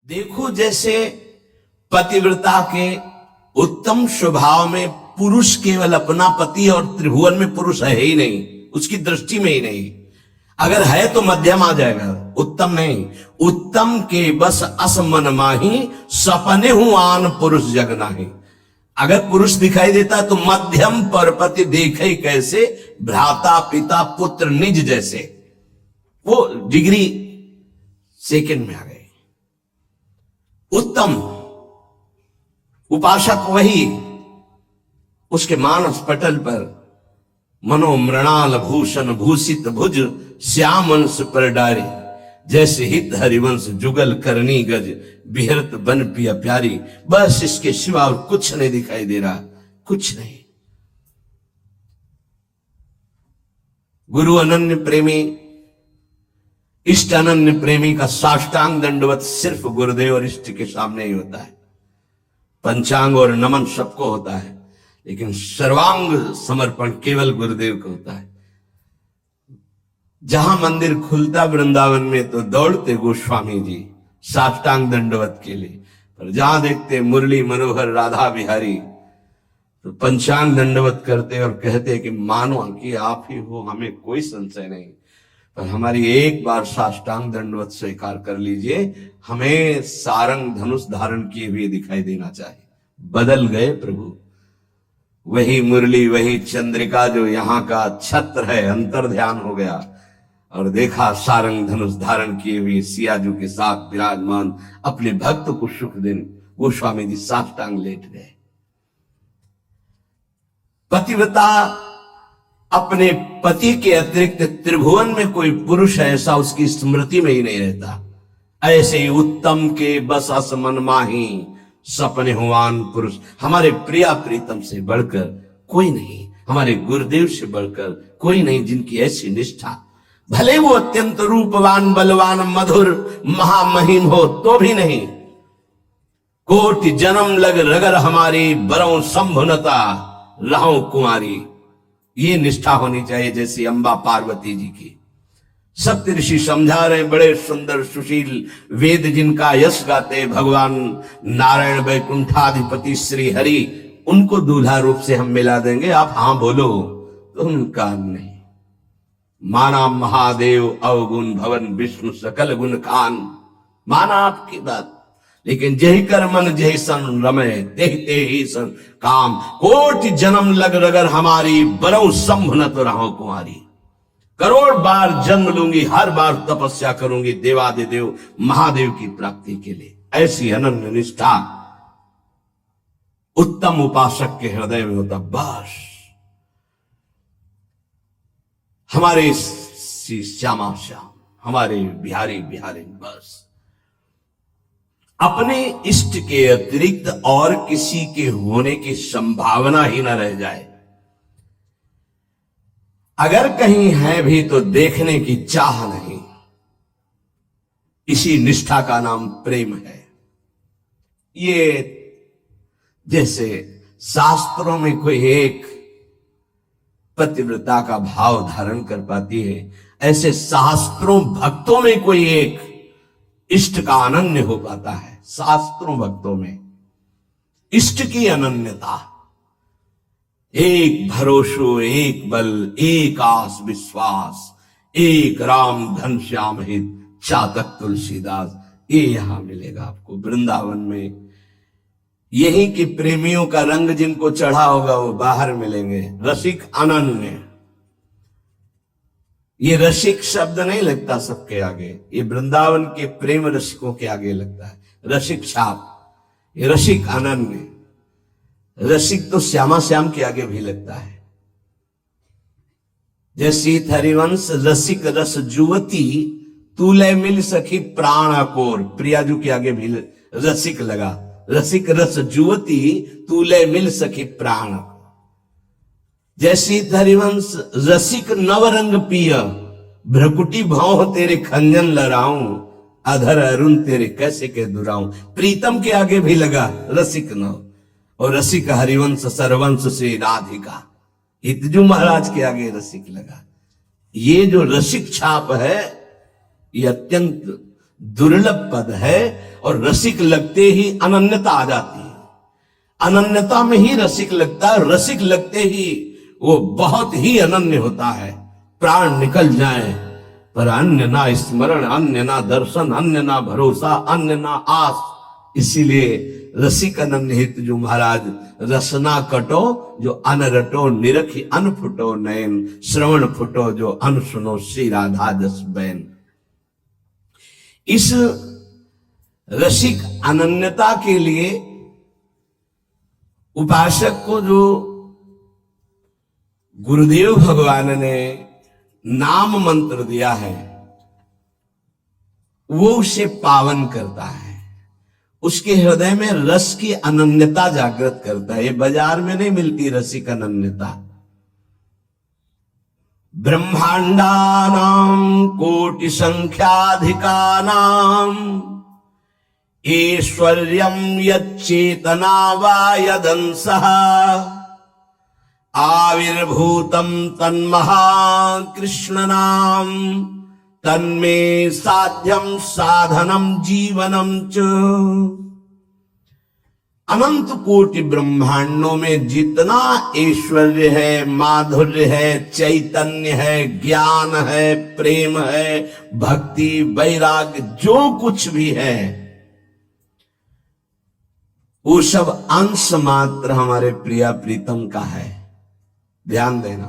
देखो जैसे पतिव्रता के उत्तम स्वभाव में पुरुष केवल अपना पति और त्रिभुवन में पुरुष है ही नहीं, उसकी दृष्टि में ही नहीं। अगर है तो मध्यम आ जाएगा, उत्तम नहीं। उत्तम के बस असमन माही, सपने हूं आन पुरुष जग नाही। अगर पुरुष दिखाई देता तो मध्यम परपति देखे कैसे, भ्राता पिता पुत्र निज जैसे। वो डिग्री सेकंड में आ गए। उत्तम उपासक वही, उसके मानस पटल पर मनोमृणाल भूषण भूषित भुज श्याम अंश पर डारे, जैसे हित हरिवंश जुगल करनी गज बिहरत बन पिया प्यारी। बस इसके सिवा और कुछ नहीं दिखाई दे रहा, कुछ नहीं। गुरु अनन्य प्रेमी, इष्ट अनन्य प्रेमी का साष्टांग दंडवत सिर्फ गुरुदेव और इष्ट के सामने ही होता है। पंचांग और नमन सबको होता है, लेकिन सर्वांग समर्पण केवल गुरुदेव को होता है। जहां मंदिर खुलता वृंदावन में तो दौड़ते गोस्वामी जी साष्टांग दंडवत के लिए, पर जहां देखते मुरली मनोहर राधा बिहारी तो पंचांग दंडवत करते और कहते कि मानो कि आप ही हो, हमें कोई संशय नहीं, पर हमारी एक बार साष्टांग दंडवत स्वीकार कर लीजिए, हमें सारंग धनुष धारण किए हुए दिखाई देना चाहिए। बदल गए प्रभु, वही मुरली वही चंद्रिका जो यहाँ का छत्र है, अंतर ध्यान हो गया और देखा सारंग धनुष धारण किए हुए सियाजू के साथ विराजमान अपने भक्त को सुख देने गोस्वामी जी साष्टांग लेट गए। पतिव्रता अपने पति के अतिरिक्त त्रिभुवन में कोई पुरुष है ऐसा उसकी स्मृति में ही नहीं रहता। ऐसे ही उत्तम के बस असमन माही, सपने हुआन पुरुष। हमारे प्रिया प्रीतम से बढ़कर कोई नहीं, हमारे गुरुदेव से बढ़कर कोई नहीं, जिनकी ऐसी निष्ठा। भले वो अत्यंत रूपवान बलवान मधुर महामहिम हो तो भी नहीं। कोटि जन्म लग रगर हमारी, बरौ संभुनता रहो कुमारी। ये निष्ठा होनी चाहिए जैसी अंबा पार्वती जी की। सप्त ऋषि समझा रहे, बड़े सुंदर सुशील वेद जिनका यश गाते भगवान नारायण वैकुंठाधिपति श्री हरि, उनको दूल्हा रूप से हम मिला देंगे, आप हां बोलो तो उनका नहीं। माना महादेव अवगुण भवन विष्णु सकल गुण खान, माना आपकी बात, लेकिन जही कर मन जही सन रमय ते ही सन काम। कोटि जन्म लग रगर हमारी, बरौ संभ न तो रहो कुमारी। करोड़ बार जन्म लूंगी, हर बार तपस्या करूंगी देवादिदेव महादेव की प्राप्ति के लिए। ऐसी अनन्य निष्ठा उत्तम उपासक के हृदय में होता। बस हमारे श्यामा श्याम, हमारे बिहारी बिहारी, बस अपने इष्ट के अतिरिक्त और किसी के होने की संभावना ही न रह जाए। अगर कहीं है भी तो देखने की चाह नहीं। इसी निष्ठा का नाम प्रेम है। ये जैसे शास्त्रों में कोई एक पतिव्रता का भाव धारण कर पाती है, ऐसे शास्त्रों भक्तों में कोई एक इष्ट का अनन्य हो पाता है। शास्त्रों भक्तों में इष्ट की अनन्यता, एक भरोसो एक बल एक आस विश्वास, एक राम घनश्याम हित चातक तुलसीदास, ये यहां मिलेगा आपको वृंदावन में। यही कि प्रेमियों का रंग जिनको चढ़ा होगा वो बाहर मिलेंगे। रसिक अनन्य, ये रसिक शब्द नहीं लगता सबके आगे, ये वृंदावन के प्रेम रसिकों के आगे लगता है। रसिक छाप, ये रसिक अनन्य। रसिक तो श्यामा श्याम के आगे भी लगता है। जैसी हरिवंश रसिक रस जुवती, तूले मिल सखी प्राण अकोर। प्रियाजू के आगे भी रसिक लगा। रसिक रस जुवती, तूले मिल सखी प्राण। जैसी हरिवंश रसिक नवरंग पिय, भ्रकुटी भाव तेरे खंजन लड़ाऊं, अधर अरुण तेरे कैसे के दुराऊं। प्रीतम के आगे भी लगा रसिक नव, और रसिक हरिवंश सरवंश से राधिका। हितजू महाराज के आगे रसिक लगा। ये जो रसिक छाप है ये अत्यंत दुर्लभ पद है। और रसिक लगते ही अनन्यता आ जाती है, अनन्यता में ही रसिक लगता है, रसिक लगते ही वो बहुत ही अनन्य होता है। प्राण निकल जाए पर अन्य ना स्मरण, अन्य ना दर्शन, अन्य ना भरोसा, अन्य ना आस। इसीलिए रसिक अनन्य हित जो महाराज, रसना कटो जो अन रटो, निरखी अन फुटो नयन, श्रवण फुटो जो अन सुनो, श्री राधा जस बैन। इस रसिक अनन्यता के लिए उपासक को जो गुरुदेव भगवान ने नाम मंत्र दिया है वो उसे पावन करता है, उसके हृदय में रस की अनन्यता जागृत करता है। ये बाजार में नहीं मिलती रसिक अनन्यता। ब्रह्मांडानां कोटि संख्याधिकानां ऐश्वर्यं यच्चेतना वा यदंसः आविर्भूतं तन्महाकृष्णनाम तन्मे साध्यम साधनम जीवनम च। अनंत कोटि ब्रह्मांडों में जितना ऐश्वर्य है, माधुर्य है, चैतन्य है, ज्ञान है, प्रेम है, भक्ति, वैराग्य, जो कुछ भी है वो सब अंश मात्र हमारे प्रिया प्रीतम का है। ध्यान देना,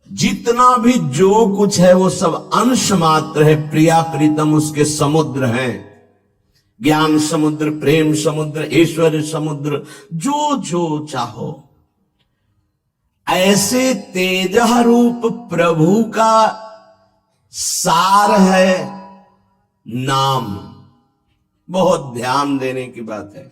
जितना भी जो कुछ है वो सब अंश मात्र है। प्रिया प्रीतम उसके समुद्र हैं, ज्ञान समुद्र, प्रेम समुद्र, ऐश्वर्य समुद्र, जो जो चाहो। ऐसे तेजः रूप प्रभु का सार है नाम। बहुत ध्यान देने की बात है।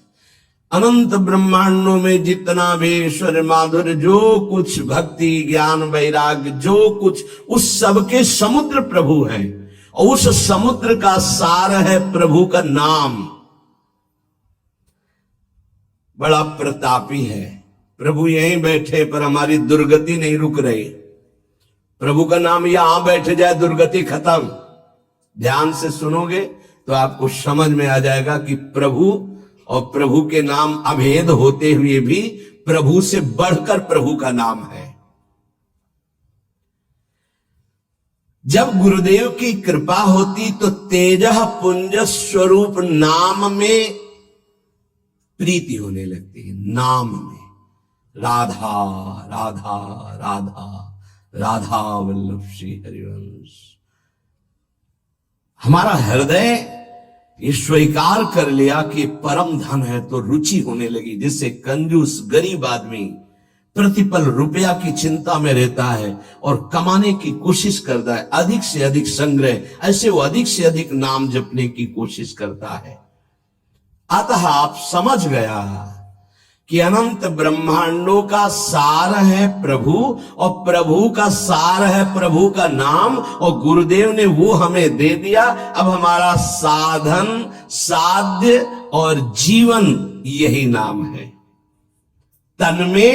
अनंत ब्रह्मांडों में जितना भी ऐश्वर्य, माधुर्य, जो कुछ भक्ति, ज्ञान, वैराग्य, जो कुछ, उस सब के समुद्र प्रभु हैं। और उस समुद्र का सार है प्रभु का नाम। बड़ा प्रतापी है प्रभु, यहीं बैठे पर हमारी दुर्गति नहीं रुक रही। प्रभु का नाम यहां बैठ जाए दुर्गति खत्म। ध्यान से सुनोगे तो आपको समझ में आ जाएगा कि प्रभु और प्रभु के नाम अभेद होते हुए भी प्रभु से बढ़कर प्रभु का नाम है। जब गुरुदेव की कृपा होती तो तेजः पुंज स्वरूप नाम में प्रीति होने लगती है। नाम में राधा राधा राधा राधा वल्लभ श्री हरिवंश। हमारा हृदय ये स्वीकार कर लिया कि परम धन है तो रुचि होने लगी। जिससे कंजूस गरीब आदमी प्रतिपल रुपया की चिंता में रहता है और कमाने की कोशिश करता है, अधिक से अधिक संग्रह, ऐसे वो अधिक से अधिक नाम जपने की कोशिश करता है। अतः आप समझ गया कि अनंत ब्रह्मांडों का सार है प्रभु और प्रभु का सार है प्रभु का नाम, और गुरुदेव ने वो हमें दे दिया। अब हमारा साधन, साध्य और जीवन यही नाम है। तन्मे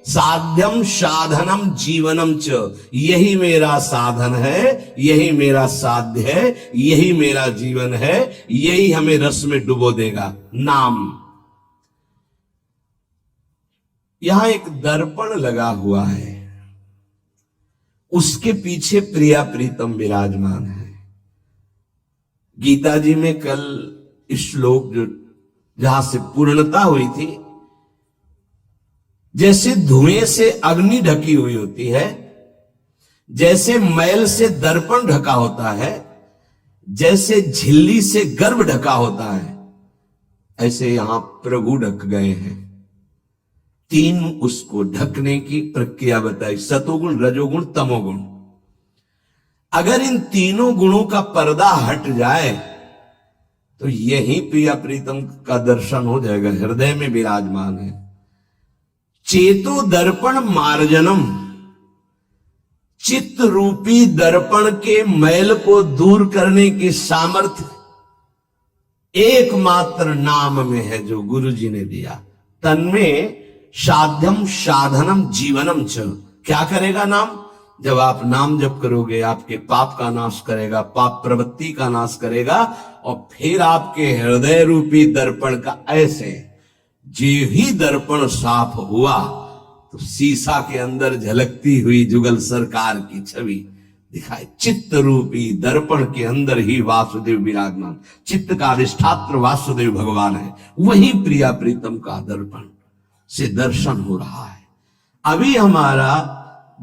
साध्यम साधनम जीवनम च। यही मेरा साधन है, यही मेरा साध्य है, यही मेरा जीवन है, यही हमें रस में डुबो देगा। नाम। यहां एक दर्पण लगा हुआ है, उसके पीछे प्रिया प्रीतम विराजमान है। गीता जी में कल श्लोक जो जहां से पूर्णता हुई थी, जैसे धुएं से अग्नि ढकी हुई होती है, जैसे मैल से दर्पण ढका होता है, जैसे झिल्ली से गर्भ ढका होता है, ऐसे यहां प्रभु ढक गए हैं। तीन उसको ढकने की प्रक्रिया बताई, सतोगुण, रजोगुण, तमोगुण। अगर इन तीनों गुणों का पर्दा हट जाए तो यही प्रिया प्रीतम का दर्शन हो जाएगा। हृदय में विराजमान है। चेतो दर्पण मार्जनम। चित्त रूपी दर्पण के मैल को दूर करने की सामर्थ्य एकमात्र नाम में है जो गुरु जी ने दिया। तन्मे साध्यम साधनम जीवनम च। क्या करेगा नाम? जब आप नाम जप करोगे आपके पाप का नाश करेगा, पाप प्रवृत्ति का नाश करेगा, और फिर आपके हृदय रूपी दर्पण का ऐसे जे ही दर्पण साफ हुआ तो शीशा के अंदर झलकती हुई जुगल सरकार की छवि दिखाई। चित्त रूपी दर्पण के अंदर ही वासुदेव विराजमान, चित्त का अधिष्ठात्र वासुदेव भगवान है, वही प्रिया प्रीतम का दर्पण से दर्शन हो रहा है। अभी हमारा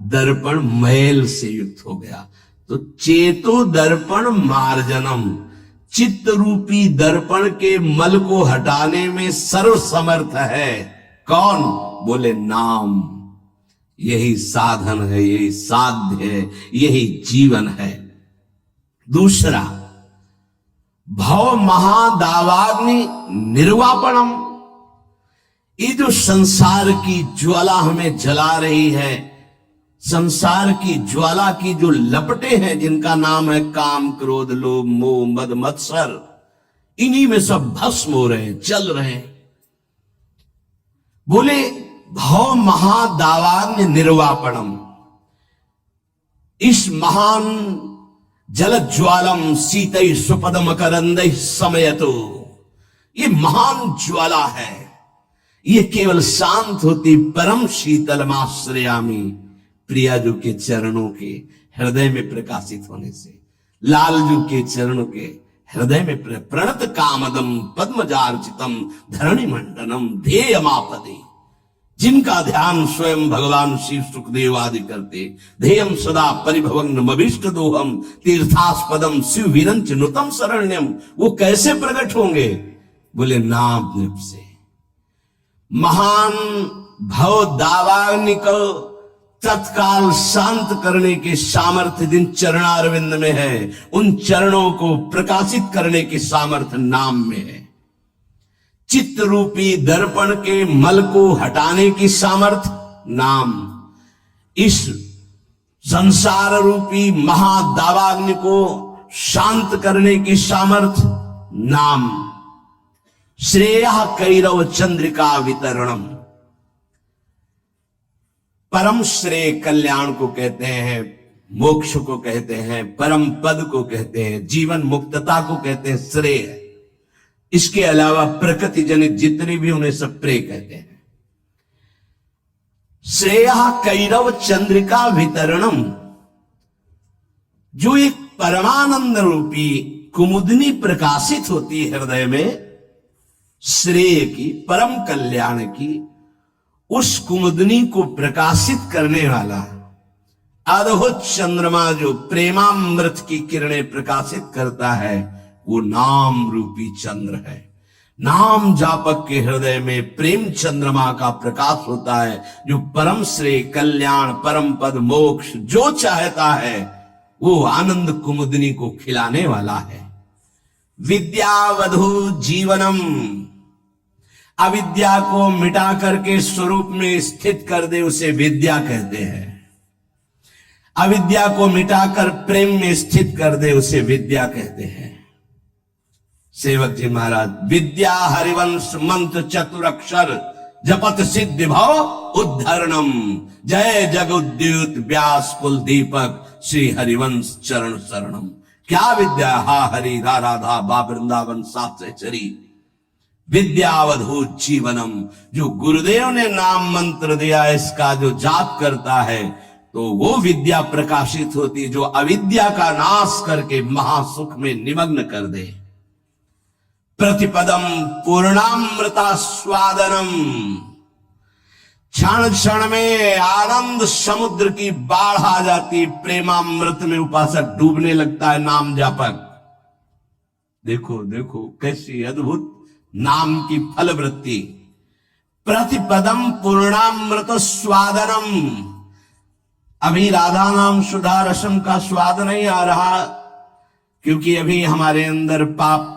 दर्पण मैल से युक्त हो गया, तो चेतो दर्पण मार्जनम, चित्त रूपी दर्पण के मल को हटाने में सर्व समर्थ है कौन? बोले नाम। यही साधन है, यही साध्य है, यही जीवन है। दूसरा, भव महादावाग्नि निर्वापणम, ये जो संसार की ज्वाला हमें जला रही है, संसार की ज्वाला की जो लपटे हैं जिनका नाम है काम क्रोध लोभ मोह मद मत्सर, इन्हीं में सब भस्म हो रहे हैं, जल रहे हैं। बोले भव महादावाग्नि निर्वापणम, इस महान जल ज्वालम सीतै सुपदम करंदै समयतो, ये महान ज्वाला है, ये केवल शांत होती परम शीतलमाश्रयामी, प्रियाजू के चरणों के हृदय में प्रकाशित होने से, लालजू के चरणों के हृदय में प्रणत कामदम पद्मजार्चितम धरणि मंडनम ध्येयमापदे, जिनका ध्यान स्वयं भगवान शिव सुखदेव आदि करते, ध्येयम सदा परिभवग्नमभीष्ट दोहम तीर्थास्पदम शिव विरंच नुतम शरण्यम, वो कैसे प्रकट होंगे? बोले नाम जप से। महान भव दावाग्नि को तत्काल शांत करने के सामर्थ्य जिन चरणारविंद में है, उन चरणों को प्रकाशित करने के सामर्थ्य नाम में है। चित्त रूपी दर्पण के मल को हटाने की सामर्थ्य नाम, इस संसार रूपी महादावाग्नि को शांत करने की सामर्थ्य नाम। श्रेयः कैरव चंद्रिका वितरणम, परम श्रेय कल्याण को कहते हैं, मोक्ष को कहते हैं, परम पद को कहते हैं, जीवन मुक्तता को कहते हैं श्रेय। इसके अलावा प्रकृति जनित जितने भी उन्हें सब प्रेय कहते हैं। श्रेयः कैरव चंद्रिका वितरणम, जो एक परमानंद रूपी कुमुदनी प्रकाशित होती है हृदय में, श्रेय की, परम कल्याण की, उस कुमुदनी को प्रकाशित करने वाला अद्भुत चंद्रमा जो प्रेमामृत की किरणें प्रकाशित करता है, वो नाम रूपी चंद्र है। नाम जापक के हृदय में प्रेम चंद्रमा का प्रकाश होता है, जो परम श्रेय कल्याण परम पद मोक्ष जो चाहता है वो आनंद कुमुदनी को खिलाने वाला है। विद्यावधु जीवनम, अविद्या को मिटा करके स्वरूप में स्थित कर दे उसे विद्या कहते हैं। अविद्या को मिटाकर प्रेम में स्थित कर दे उसे विद्या कहते हैं। सेवक जी महाराज, विद्या हरिवंश मंत्र चतुरक्षर जपत सिद्धि भव उद्धरणम, जय जगुद्युत व्यास कुल दीपक श्री हरिवंश चरण शरणम। क्या विद्या? हा हरि रा राधा बा वृंदावन सात चरी, विद्यावधूत जीवनम, जो गुरुदेव ने नाम मंत्र दिया इसका जो जाप करता है तो वो विद्या प्रकाशित होती, जो अविद्या का नाश करके महासुख में निमग्न कर दे। प्रतिपदम पूर्णामृता स्वादनम, क्षण क्षण में आनंद समुद्र की बाढ़ आ जाती, प्रेमामृत में उपासक डूबने लगता है नाम जापक। देखो देखो कैसी अद्भुत नाम की फलवृत्ति। प्रतिपदम पूर्णामृत स्वादनम, अभी राधा नाम सुधा रसम का स्वाद नहीं आ रहा, क्योंकि अभी हमारे अंदर पाप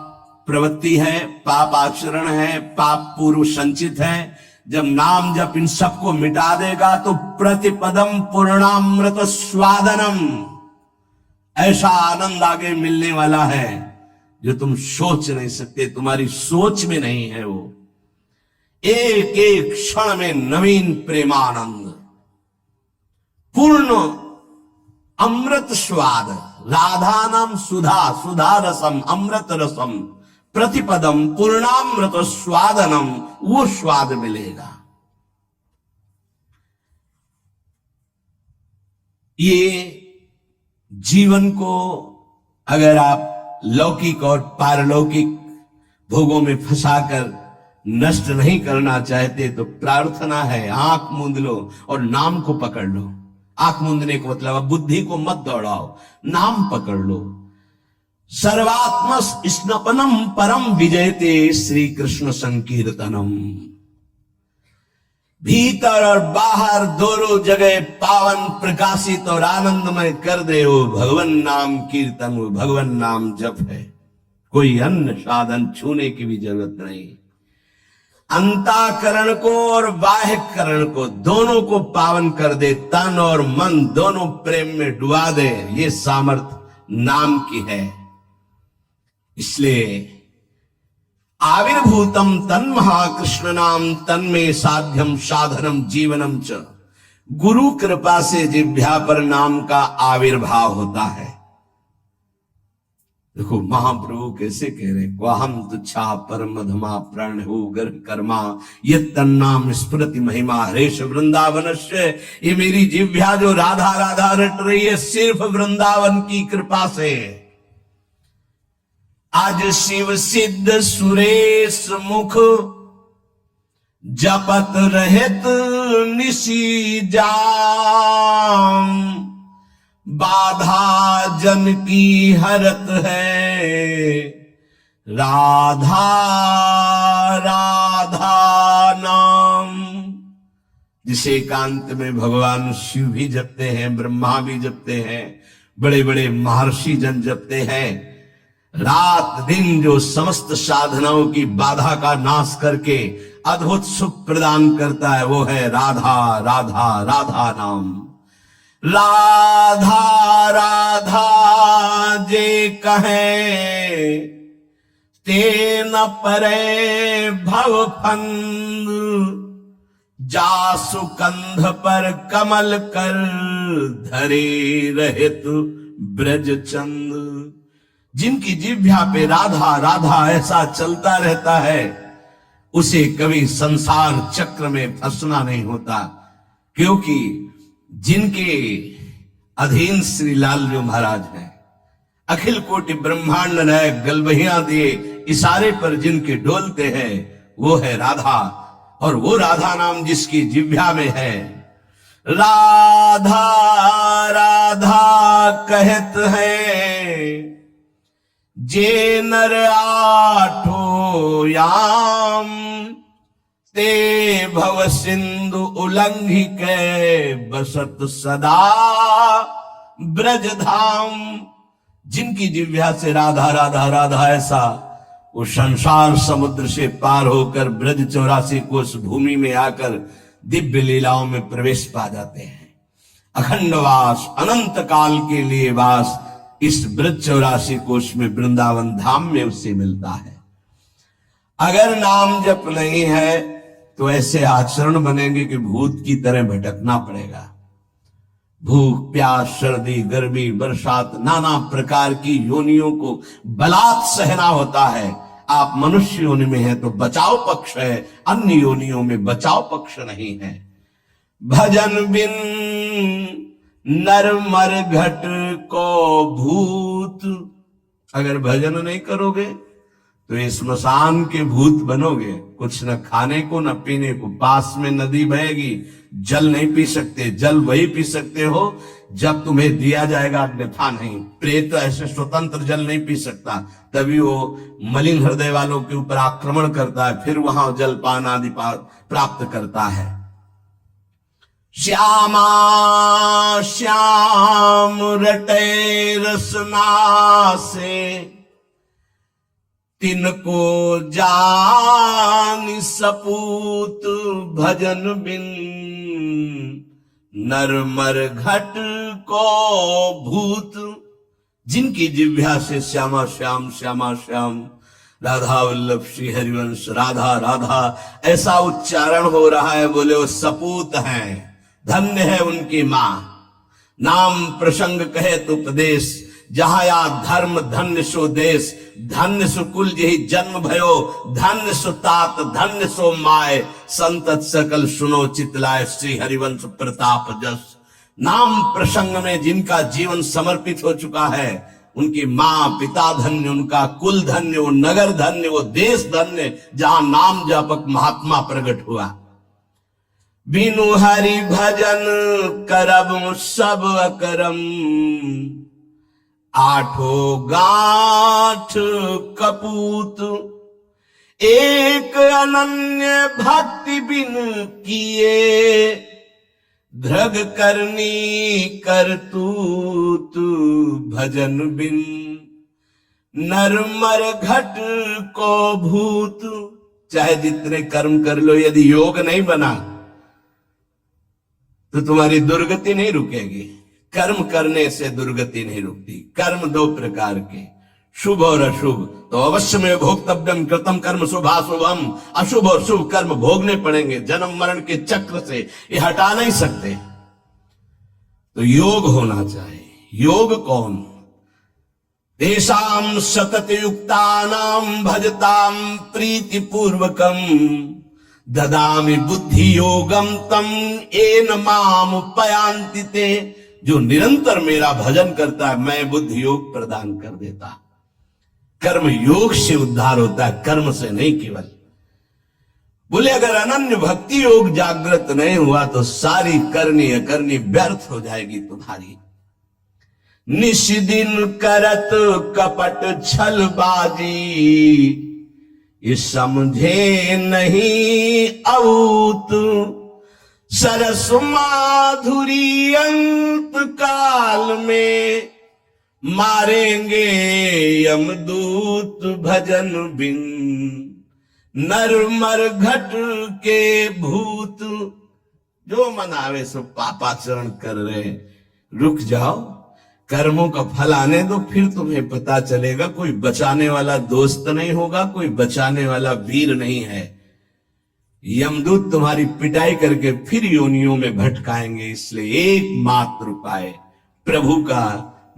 प्रवृत्ति है, पाप आचरण है, पाप पूर्व संचित है। जब नाम जब इन सबको मिटा देगा तो प्रतिपदम पूर्णामृत स्वादनम, ऐसा आनंद आगे मिलने वाला है जो तुम सोच नहीं सकते, तुम्हारी सोच में नहीं है। वो एक एक क्षण में नवीन प्रेमानंद, पूर्ण अमृत स्वाद, राधा नाम सुधा, सुधा रसम, अमृत रसम, प्रतिपदम पूर्णामृत स्वादनम, वो स्वाद मिलेगा। ये जीवन को अगर आप लौकिक और पारलौकिक भोगों में फंसाकर नष्ट नहीं करना चाहते तो प्रार्थना है, आंख मूंद लो और नाम को पकड़ लो। आंख मूंदने को मतलब अब बुद्धि को मत दौड़ाओ, नाम पकड़ लो। सर्वात्म स्नपनम परम विजयते श्री कृष्ण संकीर्तनम। भीतर और बाहर दोनों जगह पावन प्रकाशित और आनंदमय कर दे वो भगवान नाम कीर्तन, वो भगवान नाम जप है। कोई अन्य साधन छूने की भी जरूरत नहीं। अंतःकरण को और बाह्यकरण को दोनों को पावन कर दे, तन और मन दोनों प्रेम में डुबा दे, ये सामर्थ्य नाम की है। इसलिए आविर्भूतम तन महाकृष्ण नाम तन्मे साध्यम साधनम जीवनम च। गुरु कृपा से जिह्वा पर नाम का आविर्भाव होता है। देखो महाप्रभु कैसे कह रहे, क्वाहम तुच्छा परम धमा प्राण हो गर्भ कर्मा ये तन्नाम स्मृति महिमा हरेश वृंदावनस्य। ये मेरी जिह्वा जो राधा राधा रट रही है सिर्फ वृंदावन की कृपा से। आज शिव सिद्ध सुरेश मुख जपत रहत निशी जाम। बाधा जन की हरत है राधा राधा नाम। जिसे एकांत में भगवान शिव भी जपते हैं, ब्रह्मा भी जपते हैं, बड़े बड़े महर्षि जन जपते हैं। रात दिन जो समस्त साधनाओं की बाधा का नाश करके अद्भुत सुख प्रदान करता है वो है राधा राधा राधा नाम। राधा राधा जे कहे ते न परे भव फंद। जासु कंध पर कमल कर धरे रहित ब्रज चंद। जिनकी जिह्वा पे राधा राधा ऐसा चलता रहता है उसे कभी संसार चक्र में फंसना नहीं होता, क्योंकि जिनके अधीन श्री लालजू महाराज हैं, अखिल कोटि ब्रह्मांड नायक गलबहियां दिए इशारे पर जिनके डोलते हैं वो है राधा। और वो राधा नाम जिसकी जिह्वा में है। राधा राधा कहत है जे नर आठो याम। ते भव सिंधु उल्लंघि के बसत सदा ब्रज धाम। जिनकी जिह्वा से राधा राधा राधा ऐसा वो संसार समुद्र से पार होकर ब्रज 84 कोस भूमि में आकर दिव्य लीलाओं में प्रवेश पा जाते हैं। अखंड वास, अनंत काल के लिए वास इस ब्रज 84 कोष में वृंदावन धाम में उससे मिलता है। अगर नाम जप नहीं है तो ऐसे आचरण बनेंगे कि भूत की तरह भटकना पड़ेगा। भूख प्यास सर्दी गर्मी बरसात नाना प्रकार की योनियों को बलात् सहना होता है। आप मनुष्य योनि में हैं तो बचाव पक्ष है, अन्य योनियों में बचाव पक्ष नहीं है। भजन बिन नर मर घट को भूत। अगर भजन नहीं करोगे तो ये स्मशान के भूत बनोगे। कुछ न खाने को न पीने को, पास में नदी बहेगी, जल नहीं पी सकते। जल वही पी सकते हो जब तुम्हें दिया जाएगा, अन्यथा नहीं। प्रेत ऐसे स्वतंत्र जल नहीं पी सकता, तभी वो मलिन हृदय वालों के ऊपर आक्रमण करता है, फिर वहां जलपान आदि प्राप्त करता है। श्यामा श्याम रटे रसना से तिनको जान सपूत। भजन बिन नर मर घट को भूत। जिनकी जिह्वा से श्यामा श्याम श्यामा श्याम राधा वल्लभ श्री हरिवंश राधा राधा ऐसा उच्चारण हो रहा है, बोले वो सपूत हैं, धन्य है उनकी मां। नाम प्रसंग कहे तो उपदेश, जहां या धर्म धन्य सो देश, धन्य सो कुल जही जन्म भयो, धन्य सो तात धन्य सो माय, संतत सकल सुनो चितलाय, श्री हरिवंश प्रताप जस। नाम प्रसंग में जिनका जीवन समर्पित हो चुका है, उनकी मां पिता धन्य, उनका कुल धन्य, वो नगर धन्य, वो देश धन्य, जहां नाम जापक महात्मा प्रकट हुआ। बिनु हरि भजन करब सब अकरम, आठो गांठ कपूत, एक अनन्य भक्ति बिन किए, धृग करनी करतूत भजन बिन, नरमर घट को भूत। चाहे जितने कर्म कर लो, यदि योग नहीं बना तो तुम्हारी दुर्गति नहीं रुकेगी। कर्म करने से दुर्गति नहीं रुकती। कर्म दो प्रकार के, शुभ और अशुभ। तो अवश्य में भोक्तव्यम कृतम कर्म शुभाशुभम, अशुभ और शुभ कर्म भोगने पड़ेंगे। जन्म मरण के चक्र से ये हटा नहीं सकते। तो योग होना चाहिए। योग कौन? तेषाम सतत युक्तानाम भजताम प्रीति पूर्वकम, ददामि बुद्धि योगम तम येन माम पयांति ते। जो निरंतर मेरा भजन करता है, मैं बुद्धि योग प्रदान कर देता। कर्म योग से उद्धार होता है, कर्म से नहीं केवल। बोले अगर अनन्य भक्ति योग जागृत नहीं हुआ तो सारी करनी अकरनी व्यर्थ हो जाएगी तुम्हारी। निश दिन करत कपट छलबाजी, ये समझे नहीं अऊत, सरस माधुरी अंत काल में, मारेंगे यमदूत भजन बिन, नरमर घट के भूत। जो मन आवे सो पापाचरण कर रहे, रुक जाओ, कर्मों का फल आने दो, फिर तुम्हें पता चलेगा। कोई बचाने वाला दोस्त नहीं होगा, कोई बचाने वाला वीर नहीं है। यमदूत तुम्हारी पिटाई करके फिर योनियों में भटकाएंगे। इसलिए एकमात्र उपाय प्रभु का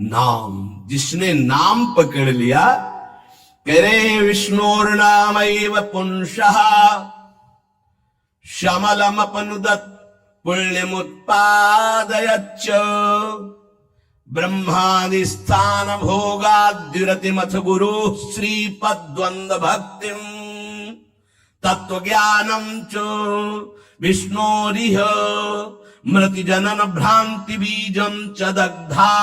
नाम। जिसने नाम पकड़ लिया, करे विष्णुर नामैव पुंसः, शमलमपनुदत् पुण्यमुत्पादयच्च, ब्रह्मादि स्थान भोगाद्युरतिमथ गुरु श्रीपद्वंद भक्तिम, तत्वज्ञानम च विष्णोरिह मृति जनन भ्रांति बीजम च दग्धा,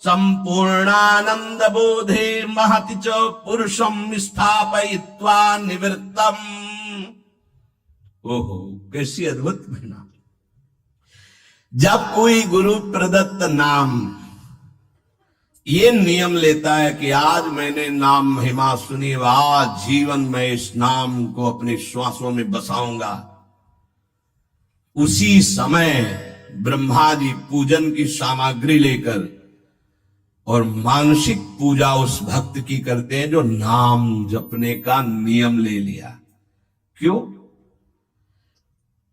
संपूर्णानंद बोधे महति च पुरुषम स्थापयित्वा निवृत्तम। ओहो, कैसी अद्भुत घटना। जब कोई गुरु प्रदत्त नाम ये नियम लेता है कि आज मैंने नाम महिमा सुनी, आज जीवन में इस नाम को अपने श्वासों में बसाऊंगा, उसी समय ब्रह्मा जी पूजन की सामग्री लेकर और मानसिक पूजा उस भक्त की करते हैं जो नाम जपने का नियम ले लिया। क्यों?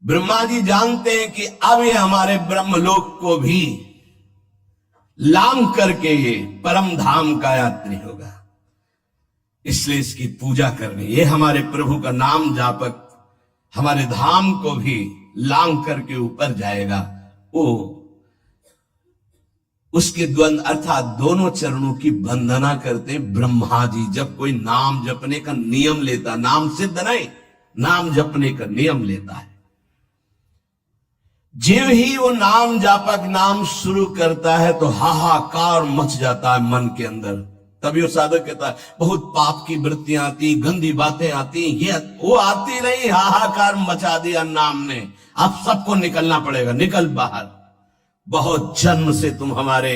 ब्रह्मा जी जानते हैं कि अब ये हमारे ब्रह्मलोक को भी लांग करके ये परम धाम का यात्री होगा, इसलिए इसकी पूजा करनी। ये हमारे प्रभु का नाम जापक हमारे धाम को भी लांग करके ऊपर जाएगा। वो उसके द्वंद अर्थात दोनों चरणों की वंदना करते ब्रह्मा जी। जब कोई नाम जपने का नियम लेता, नाम सिद्ध नहीं, नाम जपने का नियम लेता है, जीव ही वो नाम जापक नाम शुरू करता है तो हाहाकार मच जाता है मन के अंदर। तभी वो साधक कहता है बहुत पाप की वृत्तियां आती, गंदी बातें आती, ये वो आती नहीं, हाहाकार मचा दिया नाम ने। अब सबको निकलना पड़ेगा, निकल बाहर। बहुत जन्म से तुम हमारे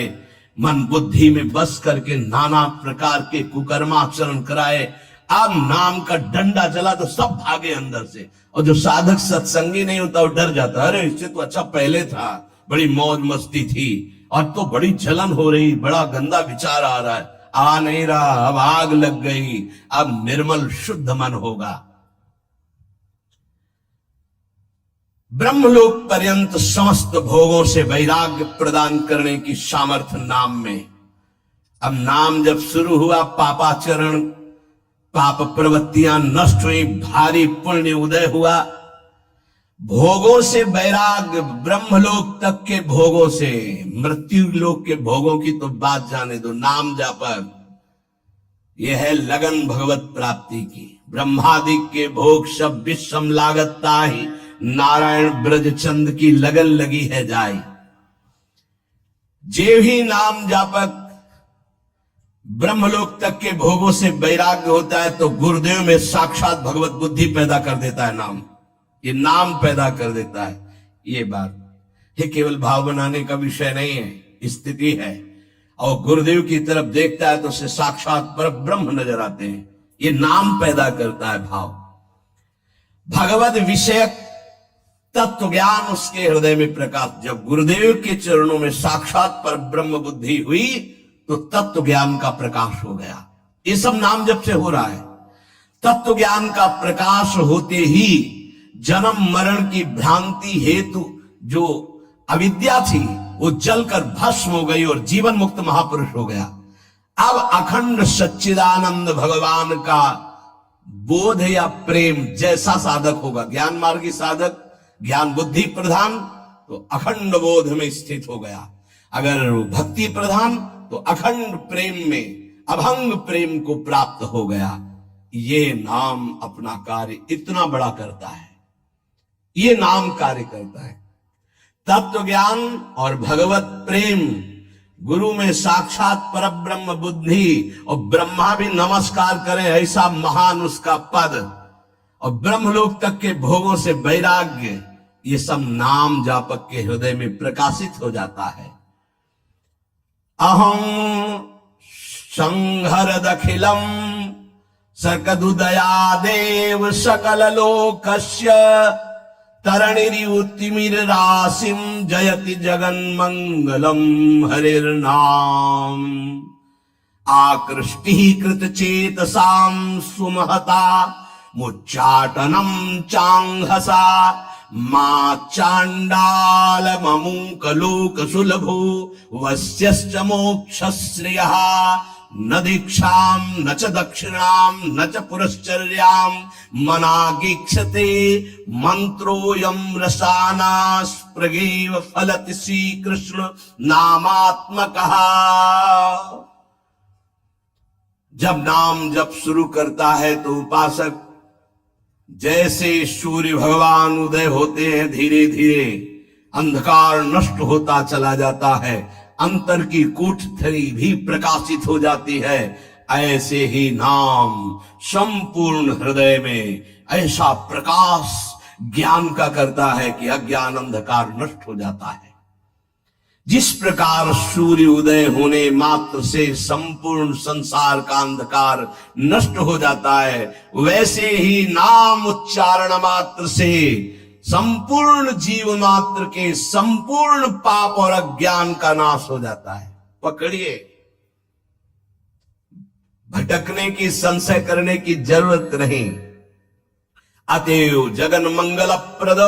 मन बुद्धि में बस करके नाना प्रकार के कुकर्माचरण कराए, अब नाम का डंडा चला तो सब भागे अंदर से। और जो साधक सत्संगी नहीं होता वो डर जाता, अरे इससे तो अच्छा पहले था, बड़ी मौज मस्ती थी, और तो बड़ी जलन हो रही, बड़ा गंदा विचार आ रहा है। आ नहीं रहा, अब आग लग गई, अब निर्मल शुद्ध मन होगा। ब्रह्मलोक पर्यंत समस्त भोगों से वैराग्य प्रदान करने की सामर्थ्य नाम में। अब नाम जब शुरू हुआ, पापाचरण, पाप प्रवृत्तियां नष्ट हुई, भारी पुण्य उदय हुआ, भोगों से वैराग्य, ब्रह्मलोक तक के भोगों से, मृत्यु लोक के भोगों की तो बात जाने दो, नाम जापर यह है लगन भगवत प्राप्ति की। ब्रह्मादि के भोग सब विषम लागता ही, नारायण ब्रजचंद की लगन लगी है जाई। जे भी नाम जापक ब्रह्मलोक तक के भोगों से वैराग्य होता है तो गुरुदेव में साक्षात भगवत बुद्धि पैदा कर देता है नाम। ये नाम पैदा कर देता है। ये बात ये केवल भाव बनाने का विषय नहीं है, स्थिति है। और गुरुदेव की तरफ देखता है तो उसे साक्षात पर ब्रह्म नजर आते हैं। ये नाम पैदा करता है भाव। भगवत विषयक तत्व ज्ञान उसके हृदय में प्रकाश। जब गुरुदेव के चरणों में साक्षात पर ब्रह्म बुद्धि हुई तो तत्व ज्ञान का प्रकाश हो गया। ये सब नाम जब से हो रहा है। तत्व ज्ञान का प्रकाश होते ही जन्म मरण की भ्रांति हेतु जो अविद्या थी वो जलकर भस्म हो गई और जीवन मुक्त महापुरुष हो गया। अब अखंड सच्चिदानंद भगवान का बोध या प्रेम जैसा साधक होगा, ज्ञान मार्गी साधक, ज्ञान बुद्धि प्रधान, तो अखंड बोध में स्थित हो गया। अगर भक्ति प्रधान तो अखंड प्रेम में, अभंग प्रेम को प्राप्त हो गया। ये नाम अपना कार्य इतना बड़ा करता है। ये नाम कार्य करता है। तत्व ज्ञान और भगवत प्रेम, गुरु में साक्षात परब्रह्म बुद्धि, और ब्रह्मा भी नमस्कार करें ऐसा महान उसका पद, और ब्रह्मलोक तक के भोगों से वैराग्य, ये सब नाम जापक के हृदय में प्रकाशित हो जाता है। अहं संहरदखिलम सकदुदयादेव सकल लोकस्य तरणिरितिमिर राशिम जयति जगन्मंगलम हरिर्नाम। आकृष्टि कृत चेतसाम सुमहता मुच्चाटनम चांघसा मा चांडाल ममूक लोक सुलभो वस्यश्च मोक्षश्रियः न दीक्षाम न च दक्षिणाम न च पुरश्चर्याम मनागीक्षते मंत्रोयम रसाना स्प्रगेव फलति श्री कृष्ण नामात्मकः। जब नाम जप शुरू करता है तो उपासक जैसे सूर्य भगवान उदय होते हैं, धीरे धीरे अंधकार नष्ट होता चला जाता है, अंतर की कोठरी भी प्रकाशित हो जाती है। ऐसे ही नाम संपूर्ण हृदय में ऐसा प्रकाश ज्ञान का करता है कि अज्ञान अंधकार नष्ट हो जाता है। जिस प्रकार सूर्य उदय होने मात्र से संपूर्ण संसार का अंधकार नष्ट हो जाता है, वैसे ही नाम उच्चारण मात्र से संपूर्ण जीव मात्र के संपूर्ण पाप और अज्ञान का नाश हो जाता है। पकड़िए, भटकने की, संशय करने की जरूरत नहीं। अतएव जगन मंगल प्रद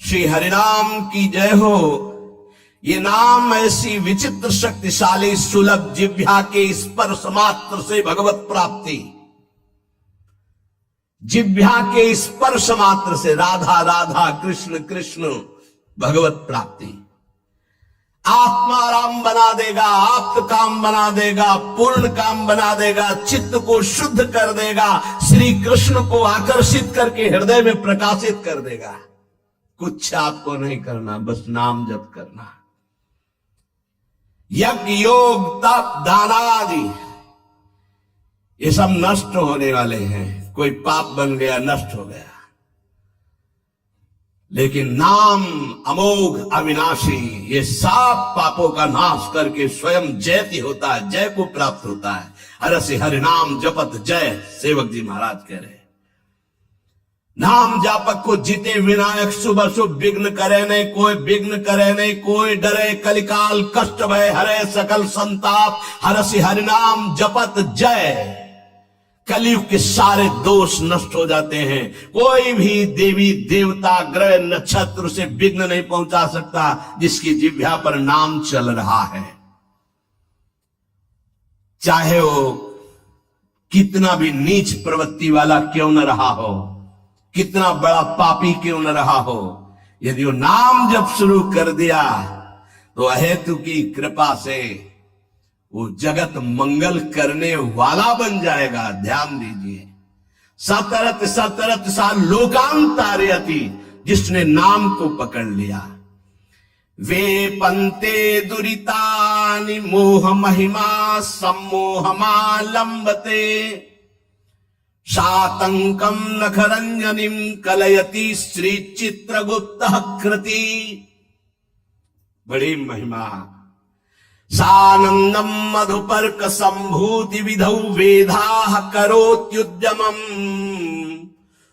श्री हरिनाम की जय हो। ये नाम ऐसी विचित्र शक्तिशाली सुलभ जिह्वा के स्पर्श मात्र से भगवत प्राप्ति, जिह्वा के स्पर्श मात्र से राधा राधा कृष्ण कृष्ण भगवत प्राप्ति आत्मा राम बना देगा, आप्त काम बना देगा, पूर्ण काम बना देगा, चित्त को शुद्ध कर देगा, श्री कृष्ण को आकर्षित करके हृदय में प्रकाशित कर देगा। कुछ आपको नहीं करना, बस नाम जप करना। यज्ञ योग तप दान आदि ये सब नष्ट होने वाले हैं। कोई पाप बन गया, नष्ट हो गया, लेकिन नाम अमोघ अविनाशी ये सब पापों का नाश करके स्वयं जयति होता है, जय को प्राप्त होता है। हरसि हरि नाम जपत जय, सेवक जी महाराज कह रहे। नाम जापक को जीते विनायक शुभ शुभ विघ्न करे नहीं, कोई विघ्न करे नहीं, कोई डरे कलिकाल कष्ट भय हरे सकल संताप। हरसि हरि नाम जपत जय, कलयुग के सारे दोष नष्ट हो जाते हैं। कोई भी देवी देवता ग्रह नक्षत्र से विघ्न नहीं पहुंचा सकता जिसकी जिह्वा पर नाम चल रहा है। चाहे वो कितना भी नीच प्रवृत्ति वाला क्यों न रहा हो, कितना बड़ा पापी क्यों न रहा हो, यदि वो नाम जब शुरू कर दिया तो अहेतु की कृपा से वो जगत मंगल करने वाला बन जाएगा। ध्यान दीजिए, सतरत सतरत सा लोकांतारयति, जिसने नाम को पकड़ लिया। वे पंते दुरितानि मोह महिमा सम्मोहमालंबते, सातंकम नखरंजनिम कलयति श्री चित्रगुप्तः कृति। बड़ी महिमा। सानंदम मधुपर्क संभूति विधौ वेदाः करोत्युद्यमम्,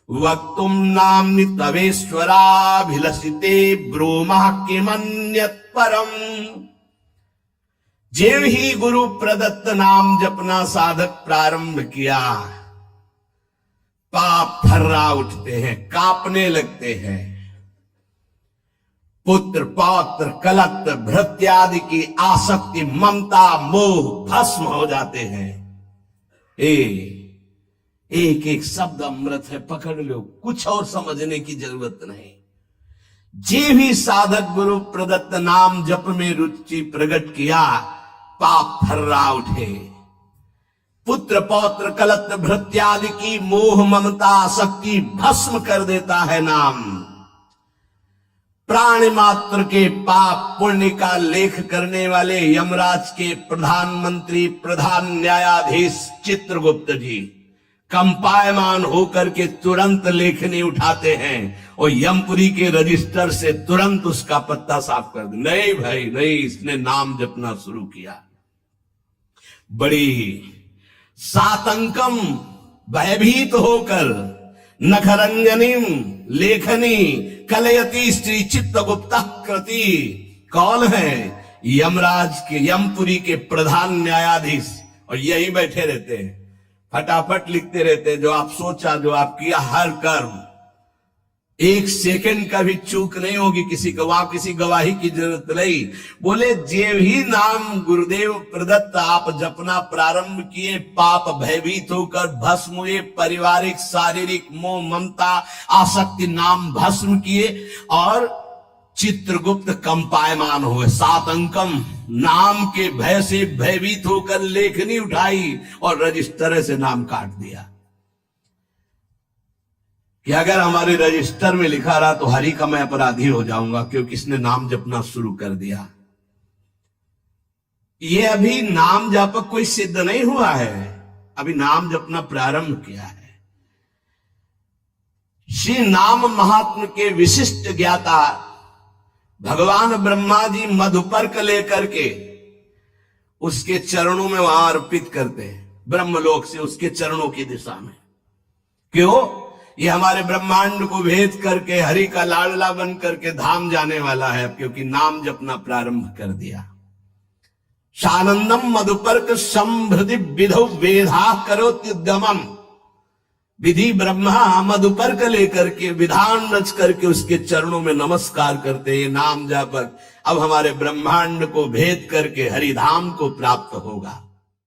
वक्तुम नाम्नि तवेश्वराभिलषिते ब्रूमः किमन्यत् परम। जेव ही गुरु प्रदत्त नाम जपना साधक प्रारंभ किया, पाप थर्रा उठते हैं, कांपने लगते हैं। पुत्र पौत्र कलत्र भृत्यादि की आसक्ति ममता मोह भस्म हो जाते हैं। एक एक शब्द अमृत है, पकड़ लो, कुछ और समझने की जरूरत नहीं। जे भी साधक गुरु प्रदत्त नाम जप में रुचि प्रकट किया, पाप थर्रा उठे। पुत्र पौत्र कलत्र भृत्यादि की मोह ममता आसक्ति भस्म कर देता है नाम। प्राणी मात्र के पाप पुण्य का लेख करने वाले यमराज के प्रधानमंत्री प्रधान न्यायाधीश चित्रगुप्त जी कंपायमान होकर के तुरंत लेखनी उठाते हैं और यमपुरी के रजिस्टर से तुरंत उसका पत्ता साफ कर दे। नहीं भाई नहीं, इसने नाम जपना शुरू किया। बड़ी सातंकम भयभीत होकर नखरंजनीम लेखनी कलयति श्री चित्रगुप्त कृति। कौन है? यमराज के यमपुरी के प्रधान न्यायाधीश, और यही बैठे रहते हैं, फटाफट लिखते रहते हैं। जो आप सोचा, जो आप किया, हर कर्म एक सेकंड का भी चूक नहीं होगी। किसी गवाही की जरूरत नहीं। बोले जे भी नाम गुरुदेव प्रदत्त आप जपना प्रारंभ किए, पाप भयभीत होकर भस्म हुए, पारिवारिक शारीरिक मोह ममता आसक्ति नाम भस्म किए और चित्रगुप्त कंपायमान हुए। सातंकम नाम के भय से भयभीत होकर लेखनी उठाई और रजिस्टर से नाम काट दिया कि अगर हमारे रजिस्टर में लिखा रहा तो हरि का मैं अपराधी हो जाऊंगा, क्योंकि इसने नाम जपना शुरू कर दिया। ये अभी नाम जप कोई सिद्ध नहीं हुआ है, अभी नाम जपना प्रारंभ किया है। श्री नाम महात्म के विशिष्ट ज्ञाता भगवान ब्रह्मा जी मधुपर्क लेकर के उसके चरणों में वहां अर्पित करते हैं, ब्रह्मलोक से उसके चरणों की दिशा में। क्यों? ये हमारे ब्रह्मांड को भेद करके हरि का लाडला बन करके धाम जाने वाला है, क्योंकि नाम जपना प्रारंभ कर दिया। सानंदम मधुपर्क संभृति विधौ वेधा करोत्युद्यमम्। विधि ब्रह्मा मधुपर्क लेकर के विधान रच करके उसके चरणों में नमस्कार करते हैं। नाम जापक अब हमारे ब्रह्मांड को भेद करके हरिधाम को प्राप्त होगा।